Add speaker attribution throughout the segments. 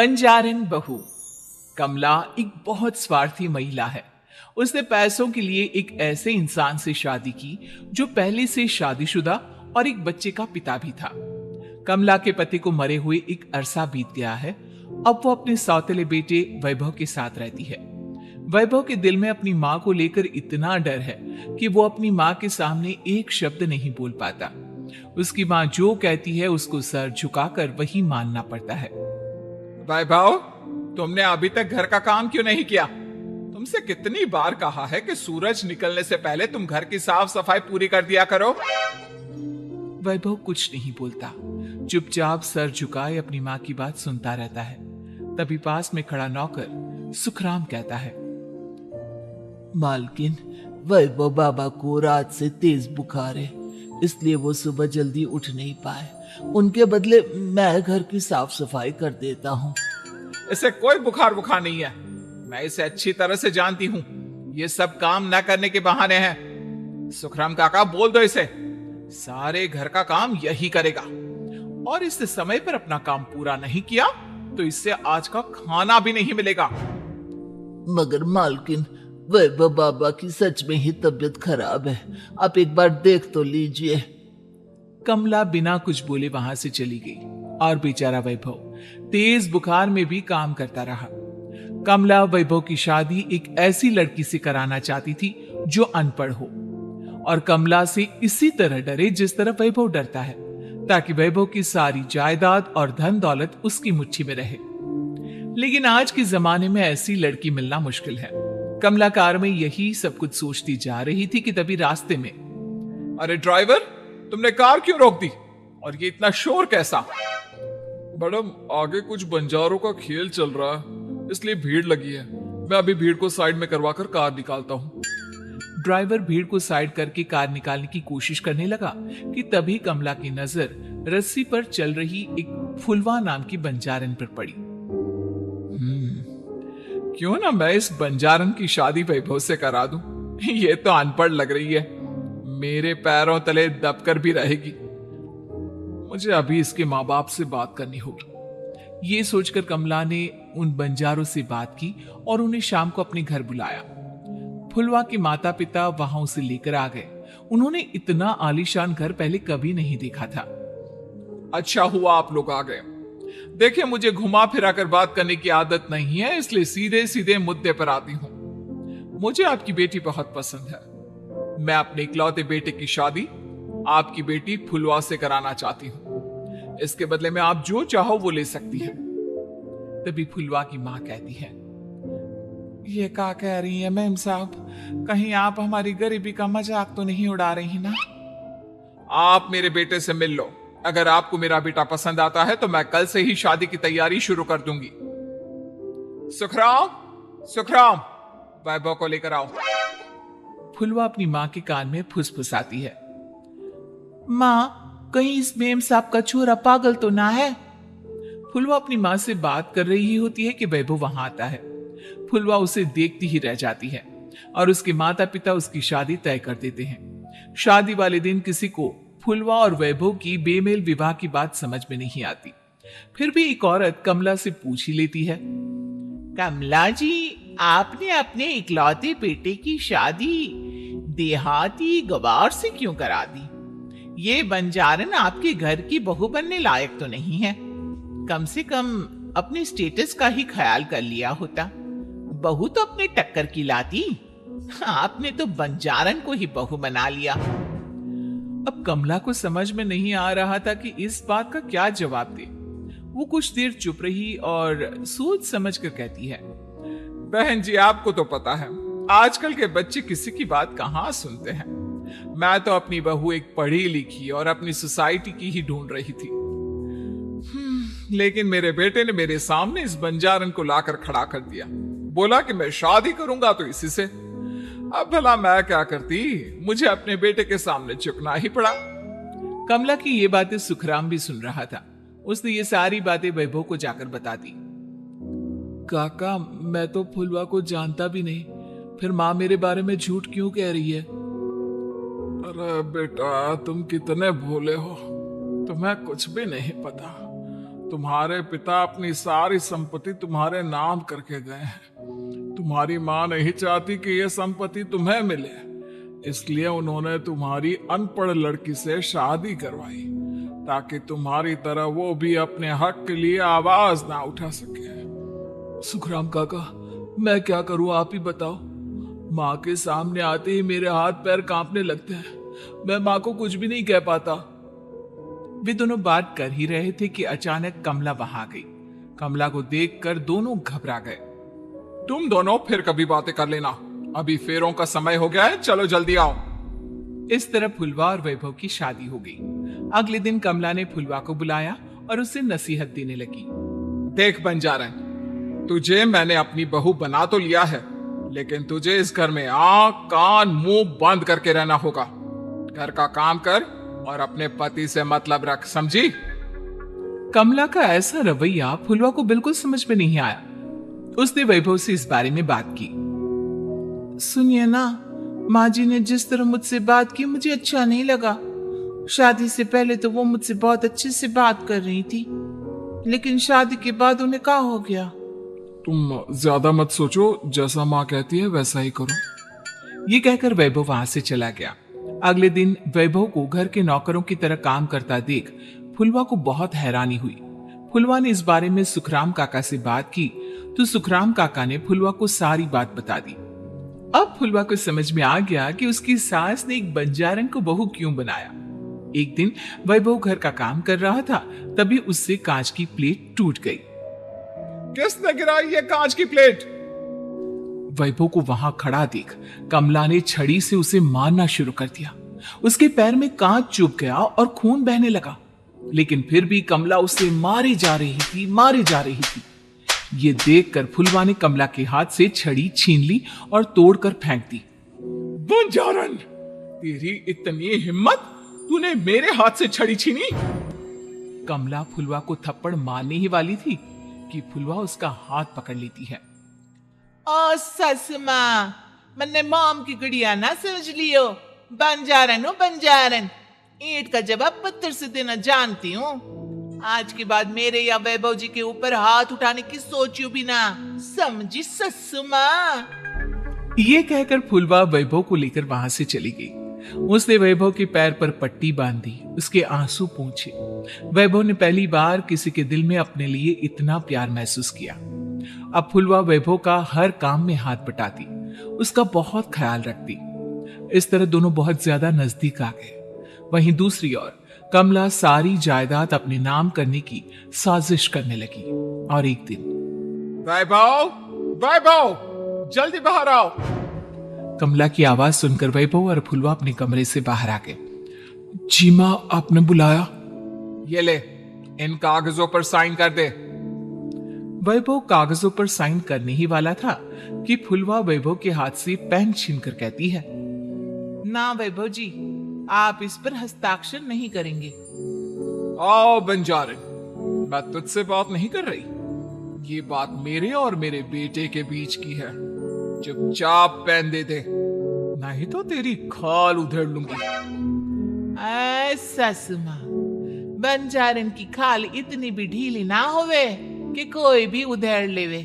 Speaker 1: बंजारन बहू। कमला एक बहुत स्वार्थी महिला है। उसने पैसों के लिए एक ऐसे इंसान से शादी की जो पहले से शादीशुदा और एक बच्चे का पिता भी था। कमला के पति को मरे हुए एक अरसा बीत गया है। अब वो अपने सौतेले बेटे वैभव के साथ रहती है। वैभव के दिल में अपनी माँ को लेकर इतना डर है कि वो अपनी माँ के सामने एक शब्द नहीं बोल पाता। उसकी माँ जो कहती है उसको सर झुकाकर वही मानना पड़ता है।
Speaker 2: वैभव, तुमने अभी तक घर का काम क्यों नहीं किया? तुमसे कितनी बार कहा है कि सूरज निकलने से पहले तुम घर की साफ सफाई पूरी कर दिया करो।
Speaker 1: वैभव कुछ नहीं बोलता, चुपचाप सर झुकाए अपनी माँ की बात सुनता रहता है। तभी पास में खड़ा नौकर सुखराम कहता है,
Speaker 3: मालकिन, वैभव बाबा को रात से तेज बुखार है, इसलिए वो सुबह जल्दी उठ नहीं पाए। उनके बदले मैं घर की साफ सफाई कर देता हूँ।
Speaker 2: इसे कोई बुखार नहीं है। मैं इसे अच्छी तरह से जानती हूँ। ये सब काम न करने के बहाने हैं। सुखराम काका, बोल दो इसे, सारे घर का काम यही करेगा। और इससे समय पर अपना काम पूरा नहीं किया तो इससे आज का खाना भी नहीं मिलेगा।
Speaker 3: मगर मालकिन, वैभव बाबा की सच में ही तबीयत खराब है, आप एक बार देख तो लीजिए।
Speaker 1: कमला बिना कुछ बोले वहां से चली गई और बेचारा वैभव तेज बुखार में भी काम करता रहा। कमला वैभव की शादी एक ऐसी लड़की से कराना चाहती थी जो अनपढ़ हो और कमला से इसी तरह डरे जिस तरह वैभव डरता है, ताकि वैभव की सारी जायदाद और धन दौलत उसकी मुट्ठी में रहे। लेकिन आज के जमाने में ऐसी लड़की मिलना मुश्किल है। कमला कार में यही सब कुछ सोचती जा रही थी कि तभी रास्ते में,
Speaker 2: अरे ड्राइवर, तुमने कार क्यों रोक दी? और ये इतना शोर कैसा? मैडम, आगे कुछ बंजारों का खेल चल रहा है, इसलिए भीड़ लगी है। मैं अभी भीड़ को साइड में करवाकर कार निकालता हूँ।
Speaker 1: ड्राइवर भीड़ को साइड करके कार निकालने की कोशिश करने लगा कि तभी कमला की नजर रस्सी पर चल रही एक फुलवा नाम की बंजारन पर पड़ी।
Speaker 2: क्यों ना मैं इस बंजारन की शादी वैभव से करा दूं? ये तो अनपढ़ लग रही है, मेरे पैरों तले दबकर भी रहेगी। मुझे अभी इसके माँ बाप से बात करनी होगी।
Speaker 1: ये सोचकर कमला ने उन बंजारों से बात की और उन्हें शाम को अपने घर बुलाया। फुलवा के माता पिता वहां उसे लेकर आ गए। उन्होंने इतना आलीशान घर पहले कभी नहीं देखा था।
Speaker 2: अच्छा हुआ आप लोग आ गए। देखिए, मुझे घुमा फिरा कर बात करने की आदत नहीं है, इसलिए सीधे सीधे मुद्दे पर आती हूँ। मुझे आपकी बेटी बहुत पसंद है। मैं अपने इकलौते बेटे की शादी आपकी बेटी फुलवा से कराना चाहती हूँ। इसके बदले में आप जो चाहो वो ले सकती है।
Speaker 1: तभी फुलवा की माँ कहती है,
Speaker 2: ये क्या कह रही है मैम साहब? कहीं आप हमारी गरीबी का मजाक तो नहीं उड़ा रही ना? आप मेरे बेटे से मिल लो। अगर आपको मेरा बेटा पसंद आता है तो मैं कल से ही शादी की तैयारी शुरू कर दूंगी। सुखराम, सुखराम, वैभव को लेकर आओ।
Speaker 1: फुलवा अपनी माँ के कान में फुसफुसाती है, माँ, कहीं इस मेम साहब का छोरा पागल तो ना है? फुलवा अपनी माँ से बात कर रही होती है कि वैभव वहां आता है। फुलवा उसे देखती ही रह जाती है और उसके माता पिता उसकी शादी तय कर देते हैं। शादी वाले दिन किसी को फुलवा और वैभव की बेमेल विवाह की बात समझ में नहीं आती। फिर भी एक औरत कमला से पूछ ही लेती है,
Speaker 4: कमला जी, आपने अपने इकलौते बेटे की शादी देहाती गवार से क्यों करा दी? ये बंजारन आपके घर की बहू बनने लायक तो नहीं है। कम से कम अपने स्टेटस का ही ख्याल कर लिया होता। बहू तो अपने टक्कर की लाती, आपने तो बंजारन को ही बहू बना लिया।
Speaker 1: अब कमला को समझ में नहीं आ रहा था कि इस बात का क्या जवाब दे। वो कुछ देर चुप रही और सोच समझ कर कहती है,
Speaker 2: बहन जी, आपको तो पता है आजकल के बच्चे किसी की बात कहाँ सुनते हैं। मैं तो अपनी बहू एक पढ़ी लिखी और अपनी सोसाइटी की ही ढूंढ रही थी। लेकिन मेरे बेटे ने मेरे सामने इस बंजारन को लाकर खड़ा कर दिया। बोला कि मैं शादी करूंगा तो इसी से। अब भला मैं क्या करती? मुझे अपने बेटे के सामने झुकना ही पड़ा।
Speaker 1: कमला की ये बातें सुखराम भी सुन रहा था। उसने ये सारी बातें वैभव को जाकर बता दी। काका, मैं तो फुलवा को जानता भी नहीं, फिर माँ मेरे बारे में झूठ क्यों कह रही है?
Speaker 2: अरे बेटा, तुम कितने भोले हो, तुम्हें कुछ भी नहीं पता। तुम्हारे पिता अपनी सारी संपत्ति तुम्हारे नाम करके गए हैं। तुम्हारी माँ नहीं चाहती कि यह संपत्ति तुम्हें मिले, इसलिए उन्होंने तुम्हारी अनपढ़ लड़की से शादी करवाई ताकि तुम्हारी तरह वो भी अपने हक के लिए आवाज ना उठा सके।
Speaker 3: सुखराम काका, मैं क्या करूं, आप ही बताओ। माँ के सामने आते ही मेरे हाथ पैर कांपने लगते हैं। मैं माँ को कुछ भी नहीं कह पाता।
Speaker 1: वे दोनों बात कर ही रहे थे कि अचानक कमला वहां गई। कमला को देखकर दोनों घबरा गए।
Speaker 2: तुम दोनों फिर कभी बातें कर लेना, अभी फेरों का समय हो गया है, चलो जल्दी आओ।
Speaker 1: इस तरह फुलवा और वैभव की शादी हो गई। अगले दिन कमला ने फुलवा को बुलाया और उसे नसीहत देने लगी।
Speaker 2: देख बंजारन, तुझे मैंने अपनी बहू बना तो लिया है, लेकिन तुझे इस घर में आंख कान मुंह बंद करके रहना होगा। घर का काम कर और अपने पति से मतलब रख, समझी?
Speaker 1: कमला का ऐसा रवैया फुलवा को बिल्कुल समझ में नहीं आया। उसने वैभव से इस बारे में बात की।
Speaker 4: सुनिए ना, माँ जी ने जिस तरह मुझसे बात की मुझे अच्छा नहीं लगा। शादी से पहले तो वो मुझसे बहुत अच्छे से बात कर रही थी, लेकिन शादी के बाद उन्हें क्या हो गया?
Speaker 2: तुम ज्यादा मत सोचो, जैसा माँ कहती है वैसा ही करो।
Speaker 1: ये कहकर वैभव वहां से चला गया। अगले दिन वैभव को घर के नौकरों की तरह काम करता देख फुलवा को बहुत हैरानी हुई। फुलवा ने इस बारे में सुखराम काका से बात की तो सुखराम काका ने फुलवा को सारी बात बता दी। अब फुलवा को समझ में आ गया कि उसकी सास ने एक बंजारन को बहू क्यों बनाया। एक दिन वैभव घर का काम कर रहा था, तभी उससे कांच की प्लेट टूट गई।
Speaker 2: किसने गिराई ये कांच की प्लेट?
Speaker 1: वैभव को वहां खड़ा देख कमला ने छड़ी से उसे मारना शुरू कर दिया। उसके पैर में कांच चुभ गया और खून बहने लगा, लेकिन फिर भी कमला उसे मारी जा रही थी। ये देखकर फुलवा ने कमला के हाथ से छड़ी छीन ली और तोड़कर फेंक दी।
Speaker 2: बंजारन, तेरी इतनी हिम्मत, तूने मेरे हाथ से छड़ी छीनी?
Speaker 1: कमला फुलवा को थप्पड़ मारने ही वाली थी कि फुलवा उसका हाथ पकड़ लेती है।
Speaker 4: ओ सस माँ, मैंने मॉम की गुड़िया ना समझ लियो। बंजारन हो बंजारन, ईंट का जवाब पत्थर से देना जानती हूँ। आज के बाद मेरे या वैभव जी के ऊपर हाथ उठाने की सोचियो भी ना, समझी ससु माँ?
Speaker 1: ये कहकर फुलवा वैभव को लेकर वहां से चली गई। उसने वैभव के पैर पर पट्टी बांधी, उसके आंसू पोंछे। वैभव ने पहली बार किसी के दिल में अपने लिए इतना प्यार महसूस किया। अब फुलवा वैभव का हर काम में हाथ बटाती, उसका बहुत ख्याल रखती। इस तरह दोनों बहुत ज्यादा नजदीक आ गए। वहीं दूसरी ओर कमला सारी जायदाद अपने नाम करने की साजिश करने लगी। और एक दिन,
Speaker 2: वैभव, जल्दी बाहर आओ।
Speaker 1: कमला की आवाज सुनकर वैभव और फुलवा अपने कमरे से बाहर आ गए। जी मां, आपने बुलाया?
Speaker 2: ये ले, इन कागजों पर साइन कर दे।
Speaker 1: वैभव कागजों पर साइन करने ही वाला था कि फुलवा वैभव के हाथ से पेन छीनकर कहती है,
Speaker 4: ना वैभव जी, आप इस पर हस्ताक्षर नहीं करेंगे।
Speaker 2: आओ बंजारन, मैं तुझसे बात नहीं कर रही। ये बात मेरे और मेरे बेटे के बीच की है। चुपचाप पेन दे दे, नहीं तो तेरी खाल उधेड़ लूंगी।
Speaker 4: ससु माँ, बंजारन की खाल इतनी भी ढीली ना होवे कि कोई भी उधेड़ लेवे।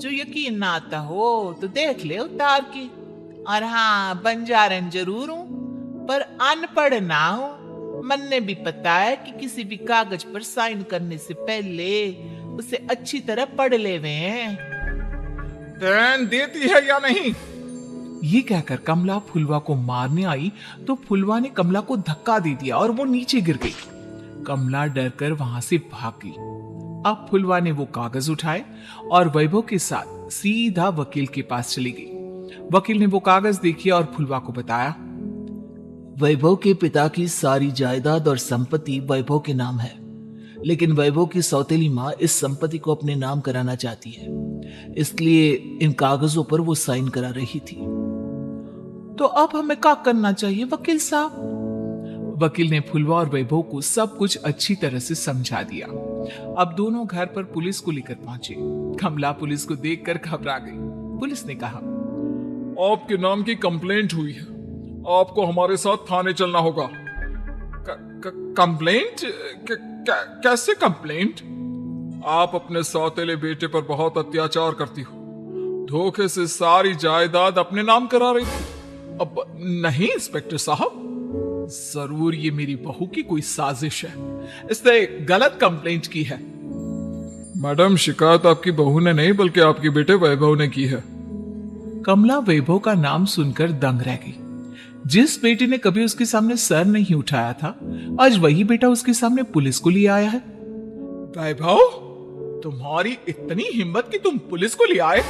Speaker 4: जो यकीन ना आता हो तो देख ले उतार के। और हाँ, बंजारन जरूर हूं, पर अनपढ़ ना हूं। मन्ने भी पता है कि किसी भी कागज पर साइन करने से पहले उसे अच्छी तरह पढ़ लेवे हैं।
Speaker 2: पेन देती है या नहीं?
Speaker 1: ये कहकर कमला फुलवा को मारने आई तो फुलवा ने कमला को धक्का दे दिया और वो नीचे गिर गई। कमला डरकर वहां से भाग गई। अब फुलवा ने वो कागज उठाए और वैभव के साथ सीधा वकील के पास चली गई। वकील ने वो कागज देखे और फुलवा को बताया,
Speaker 3: वैभव के पिता की सारी जायदाद और संपत्ति वैभव के नाम है, लेकिन वैभव की सौतेली माँ इस संपत्ति को अपने नाम कराना चाहती है, इसलिए इन कागजों पर वो साइन करा रही थी।
Speaker 4: तो अब हमें क्या करना चाहिए वकील साहब?
Speaker 1: वकील ने फुलवा और वैभव को सब कुछ अच्छी तरह से समझा दिया। अब दोनों घर पर पुलिस को लेकर पहुंचे। कमला पुलिस को देखकर घबरा गई। पुलिस ने कहा,
Speaker 2: आपके नाम की कंप्लेंट हुई है, आपको हमारे साथ थाने चलना होगा। कंप्लेंट? कैसे कंप्लेंट? आप अपने सौतेले बेटे पर बहुत अत्याचार करती हो, धोखे से सारी जायदाद अपने नाम करा रही थी। अब नहीं इंस्पेक्टर साहब,
Speaker 1: जरूर ये मेरी बहू की कोई साजिश है, इसने गलत कंप्लेंट की है।
Speaker 2: मैडम, शिकायत आपकी बहू ने नहीं बल्कि आपके बेटे वैभव ने की है।
Speaker 1: कमला वैभव का नाम सुनकर दंग रह गई। जिस बेटे ने कभी उसके सामने सर नहीं उठाया था, आज वही बेटा उसके सामने पुलिस को ले आया है।
Speaker 2: वैभव, तुम्हारी इतनी हिम्मत कि तुम पुलिस को ले आए?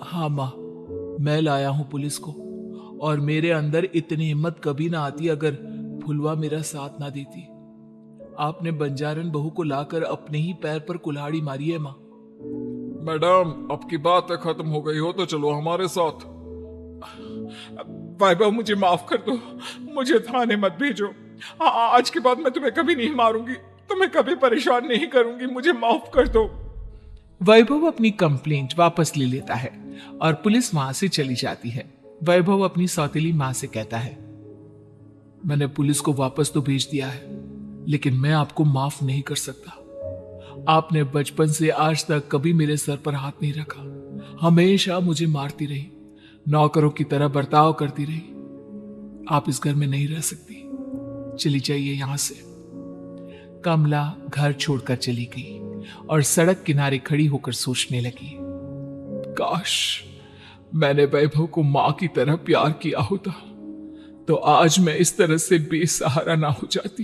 Speaker 3: हाँ माँ, मैं लाया हूं पुलिस को, और मेरे अंदर इतनी हिम्मत कभी ना आती अगर फुलवा मेरा साथ ना देती। आपने बंजारन बहू को लाकर अपने ही पैर पर कुल्हाड़ी मारी है माँ।
Speaker 2: मैडम, अब की बात खत्म हो गई हो तो चलो हमारे साथ। वैभव, मुझे माफ कर दो, मुझे थाने मत भेजो। आज के बाद मैं तुम्हें कभी नहीं मारूंगी, तुम्हें कभी परेशान नहीं करूंगी, मुझे माफ कर दो।
Speaker 1: वैभव अपनी कंप्लेंट वापस ले लेता है और पुलिस वहां से चली जाती है। वैभव अपनी सौतेली मां से कहता है,
Speaker 3: मैंने पुलिस को वापस तो भेज दिया है, लेकिन मैं आपको माफ नहीं कर सकता। आपने बचपन से आज तक कभी मेरे सर पर हाथ नहीं रखा, हमेशा मुझे मारती रही, नौकरों की तरह बर्ताव करती रही। आप इस घर में नहीं रह सकती, चली जाइए यहां से।
Speaker 1: कमला घर छोड़कर चली गई और सड़क किनारे खड़ी होकर सोचने लगी,
Speaker 2: काश मैंने वैभव को मां की तरह प्यार किया होता तो आज मैं इस तरह से बेसहारा ना हो जाती।